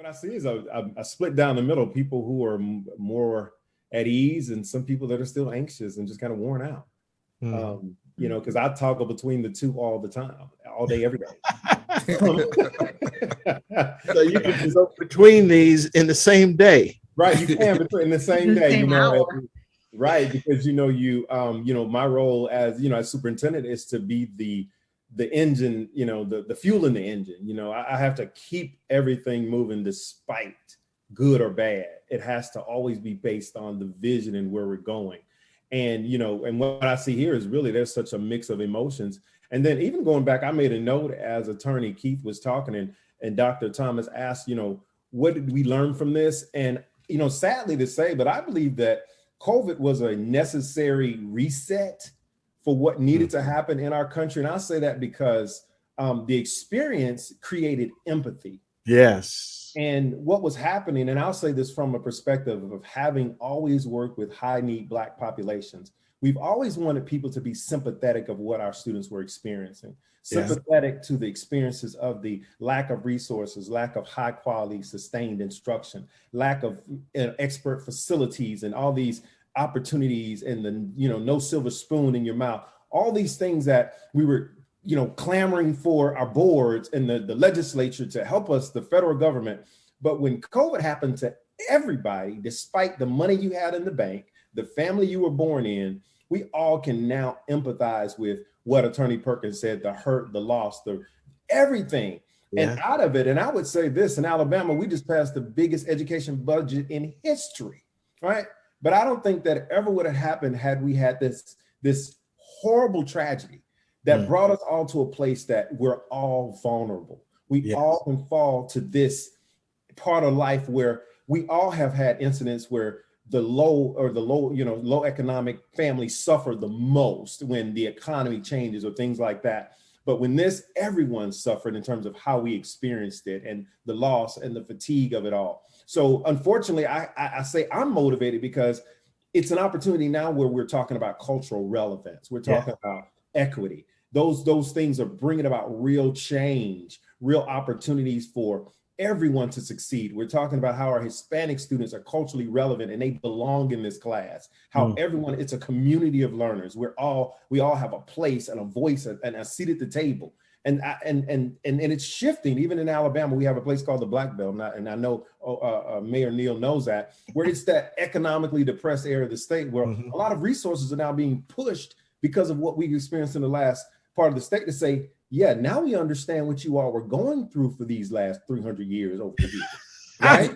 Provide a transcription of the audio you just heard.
what I see is a split down the middle, people who are more at ease and some people that are still anxious and just kind of worn out. Because I toggle between the two all the time, all day, every day. So you can go between these in the same day. Right, you can between the same day, same hour. Right, because my role as as superintendent is to be the engine, the fuel in the engine. I have to keep everything moving despite good or bad. It has to always be based on the vision and where we're going. And and what I see here is really there's such a mix of emotions. And then even going back, I made a note as Attorney Keith was talking and Dr. Thomas asked, what did we learn from this? And sadly to say, but I believe that COVID was a necessary reset for what needed to happen in our country. And I'll say that because the experience created empathy. Yes. And what was happening, and I'll say this from a perspective of having always worked with high need Black populations, we've always wanted people to be sympathetic of what our students were experiencing, sympathetic to the experiences of the lack of resources, lack of high quality sustained instruction, lack of expert facilities and all these opportunities and the, no silver spoon in your mouth, all these things that we were clamoring for our boards and the legislature to help us, the federal government. But when COVID happened to everybody, despite the money you had in the bank, the family you were born in, we all can now empathize with what Attorney Perkins said, the hurt, the loss, the everything. Yeah. And out of it, and I would say this, in Alabama, we just passed the biggest education budget in history, right? But I don't think that ever would have happened had we had this horrible tragedy that brought us all to a place that we're all vulnerable. We all can fall to this part of life where we all have had incidents where the low economic families suffer the most when the economy changes or things like that. But when everyone suffered in terms of how we experienced it and the loss and the fatigue of it all. So unfortunately, I say I'm motivated because it's an opportunity now where we're talking about cultural relevance. We're talking about equity. Those things are bringing about real change, real opportunities for everyone to succeed. We're talking about how our Hispanic students are culturally relevant and they belong in this class. How everyone, it's a community of learners. We all have a place and a voice and a seat at the table. And it's shifting. Even in Alabama, we have a place called the Black Belt, and I know Mayor Neal knows that, where it's that economically depressed area of the state where a lot of resources are now being pushed because of what we've experienced in the last part of the state to say, yeah, now we understand what you all were going through for these last 300 years over the years, right?